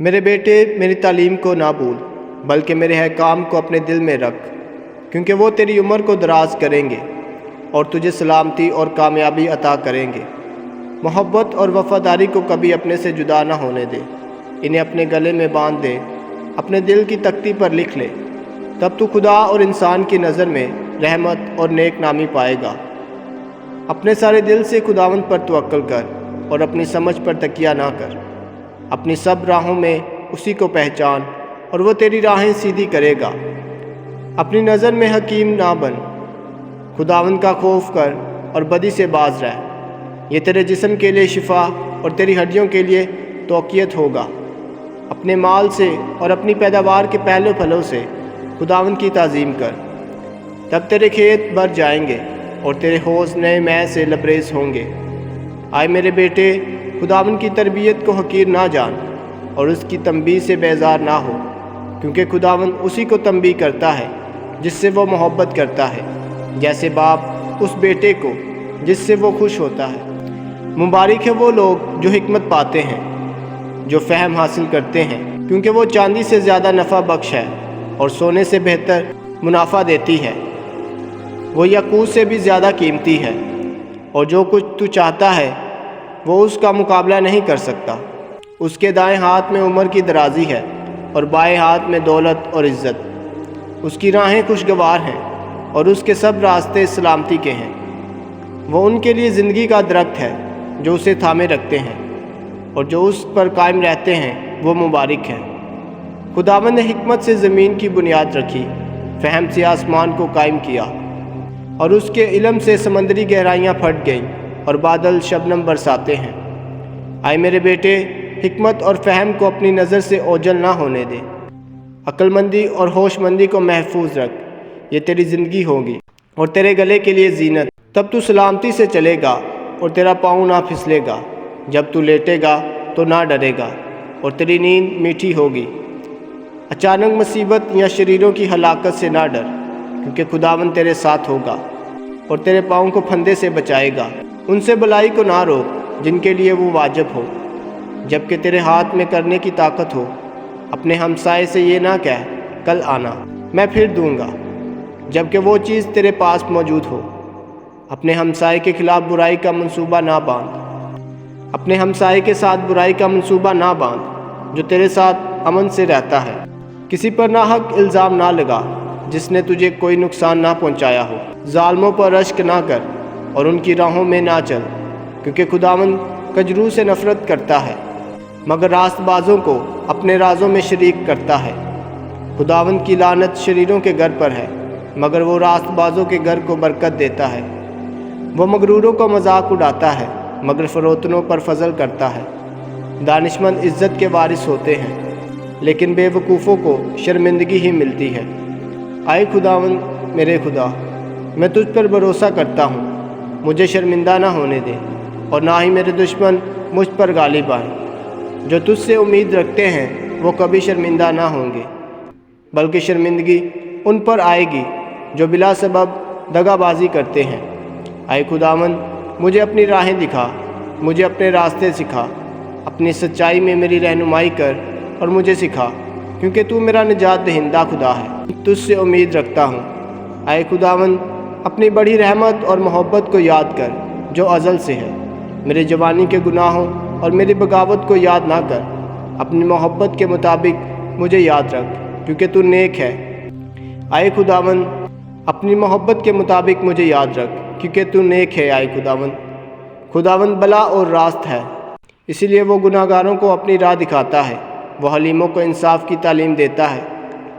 میرے بیٹے، میری تعلیم کو نہ بھول، بلکہ میرے احکام کو اپنے دل میں رکھ، کیونکہ وہ تیری عمر کو دراز کریں گے اور تجھے سلامتی اور کامیابی عطا کریں گے۔ محبت اور وفاداری کو کبھی اپنے سے جدا نہ ہونے دے، انہیں اپنے گلے میں باندھ دے، اپنے دل کی تختی پر لکھ لے، تب تو خدا اور انسان کی نظر میں رحمت اور نیک نامی پائے گا۔ اپنے سارے دل سے خداوند پر توکل کر اور اپنی سمجھ پر تکیہ نہ کر، اپنی سب راہوں میں اسی کو پہچان اور وہ تیری راہیں سیدھی کرے گا۔ اپنی نظر میں حکیم نہ بن، خداوند کا خوف کر اور بدی سے باز رہ، یہ تیرے جسم کے لیے شفا اور تیری ہڈیوں کے لیے توقیت ہوگا۔ اپنے مال سے اور اپنی پیداوار کے پہلے پھلوں سے خداوند کی تعظیم کر، تب تیرے کھیت بھر جائیں گے اور تیرے حوض نئے مے سے لبریز ہوں گے۔ آئے میرے بیٹے، خداوند کی تربیت کو حقیر نہ جان اور اس کی تنبیہ سے بیزار نہ ہو، کیونکہ خداوند اسی کو تنبیہ کرتا ہے جس سے وہ محبت کرتا ہے، جیسے باپ اس بیٹے کو جس سے وہ خوش ہوتا ہے۔ مبارک ہے وہ لوگ جو حکمت پاتے ہیں، جو فہم حاصل کرتے ہیں، کیونکہ وہ چاندی سے زیادہ نفع بخش ہے اور سونے سے بہتر منافع دیتی ہے۔ وہ یاقوت سے بھی زیادہ قیمتی ہے، اور جو کچھ تو چاہتا ہے وہ اس کا مقابلہ نہیں کر سکتا۔ اس کے دائیں ہاتھ میں عمر کی درازی ہے اور بائیں ہاتھ میں دولت اور عزت۔ اس کی راہیں خوشگوار ہیں اور اس کے سب راستے سلامتی کے ہیں۔ وہ ان کے لیے زندگی کا درخت ہے جو اسے تھامے رکھتے ہیں، اور جو اس پر قائم رہتے ہیں وہ مبارک ہیں۔ خداوند نے حکمت سے زمین کی بنیاد رکھی، فہم سے آسمان کو قائم کیا، اور اس کے علم سے سمندری گہرائیاں پھٹ گئیں اور بادل شبنم برساتے ہیں۔ آئے میرے بیٹے، حکمت اور فہم کو اپنی نظر سے اوجھل نہ ہونے دے، عقل مندی اور ہوش مندی کو محفوظ رکھ، یہ تیری زندگی ہوگی اور تیرے گلے کے لیے زینت۔ تب تو سلامتی سے چلے گا اور تیرا پاؤں نہ پھسلے گا، جب تو لیٹے گا تو نہ ڈرے گا اور تیری نیند میٹھی ہوگی۔ اچانک مصیبت یا شریروں کی ہلاکت سے نہ ڈر، کیونکہ خداوند تیرے ساتھ ہوگا اور تیرے پاؤں کو پھندے سے بچائے گا۔ ان سے بلائی کو نہ روک جن کے لیے وہ واجب ہو، جبکہ تیرے ہاتھ میں کرنے کی طاقت ہو۔ اپنے ہمسائے سے یہ نہ کہہ کل آنا، میں پھر دوں گا، جبکہ وہ چیز تیرے پاس موجود ہو۔ اپنے ہمسائے کے خلاف برائی کا منصوبہ نہ باندھ، اپنے ہمسائے کے ساتھ برائی کا منصوبہ نہ باندھ جو تیرے ساتھ امن سے رہتا ہے۔ کسی پر ناحق الزام نہ لگا جس نے تجھے کوئی نقصان نہ پہنچایا ہو۔ ظالموں پر رشک نہ کر اور ان کی راہوں میں نہ چل، کیونکہ خداوند کجرو سے نفرت کرتا ہے، مگر راست بازوں کو اپنے رازوں میں شریک کرتا ہے۔ خداوند کی لعنت شریروں کے گھر پر ہے، مگر وہ راست بازوں کے گھر کو برکت دیتا ہے۔ وہ مغروروں کو مذاق اڑاتا ہے، مگر فروتنوں پر فضل کرتا ہے۔ دانشمند عزت کے وارث ہوتے ہیں، لیکن بے وقوفوں کو شرمندگی ہی ملتی ہے۔ آئے خداوند میرے خدا، میں تجھ پر بھروسہ کرتا ہوں، مجھے شرمندہ نہ ہونے دے، اور نہ ہی میرے دشمن مجھ پر غالب آئیں۔ جو تجھ سے امید رکھتے ہیں وہ کبھی شرمندہ نہ ہوں گے، بلکہ شرمندگی ان پر آئے گی جو بلا سبب دغا بازی کرتے ہیں۔ اے خداوند، مجھے اپنی راہیں دکھا، مجھے اپنے راستے سکھا، اپنی سچائی میں میری رہنمائی کر اور مجھے سکھا، کیونکہ تو میرا نجات دہندہ خدا ہے، تجھ سے امید رکھتا ہوں۔ اے خداوند، اپنی بڑی رحمت اور محبت کو یاد کر جو ازل سے ہے۔ میرے جوانی کے گناہوں اور میری بغاوت کو یاد نہ کر، اپنی محبت کے مطابق مجھے یاد رکھ، کیونکہ تو نیک ہے۔ اے خداوند، اپنی محبت کے مطابق مجھے یاد رکھ، کیونکہ تو نیک ہے۔ اے خداوند بلا اور راست ہے، اسی لیے وہ گناہ گاروں کو اپنی راہ دکھاتا ہے۔ وہ حلیموں کو انصاف کی تعلیم دیتا ہے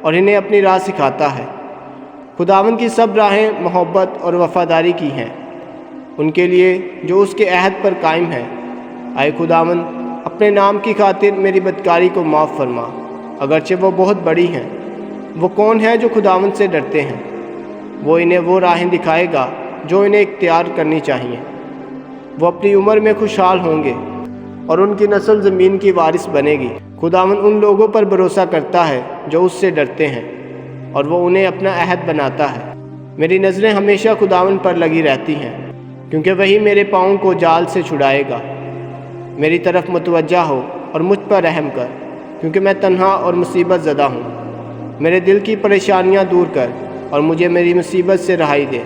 اور انہیں اپنی راہ سکھاتا ہے۔ خداوند کی سب راہیں محبت اور وفاداری کی ہیں ان کے لیے جو اس کے عہد پر قائم ہیں۔ اے خداوند، اپنے نام کی خاطر میری بدکاری کو معاف فرما، اگرچہ وہ بہت بڑی ہیں۔ وہ کون ہے جو خداوند سے ڈرتے ہیں؟ وہ انہیں وہ راہیں دکھائے گا جو انہیں اختیار کرنی چاہیے۔ وہ اپنی عمر میں خوشحال ہوں گے اور ان کی نسل زمین کی وارث بنے گی۔ خداوند ان لوگوں پر بھروسہ کرتا ہے جو اس سے ڈرتے ہیں، اور وہ انہیں اپنا عہد بناتا ہے۔ میری نظریں ہمیشہ خداوند پر لگی رہتی ہیں، کیونکہ وہی میرے پاؤں کو جال سے چھڑائے گا۔ میری طرف متوجہ ہو اور مجھ پر رحم کر، کیونکہ میں تنہا اور مصیبت زدہ ہوں۔ میرے دل کی پریشانیاں دور کر اور مجھے میری مصیبت سے رہائی دے۔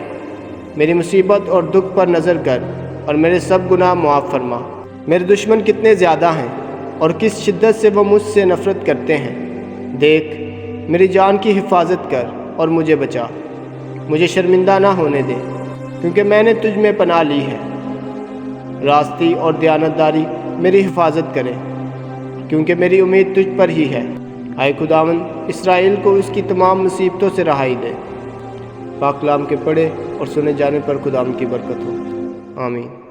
میری مصیبت اور دکھ پر نظر کر اور میرے سب گناہ معاف فرما۔ میرے دشمن کتنے زیادہ ہیں اور کس شدت سے وہ مجھ سے نفرت کرتے ہیں۔ دیکھ، میری جان کی حفاظت کر اور مجھے بچا۔ مجھے شرمندہ نہ ہونے دے، کیونکہ میں نے تجھ میں پناہ لی ہے۔ راستی اور دیانتداری میری حفاظت کرے، کیونکہ میری امید تجھ پر ہی ہے۔ اے خداوند، اسرائیل کو اس کی تمام مصیبتوں سے رہائی دے۔ پاک کلام کے پڑھے اور سنے جانے پر خداوند کی برکت ہو۔ آمین۔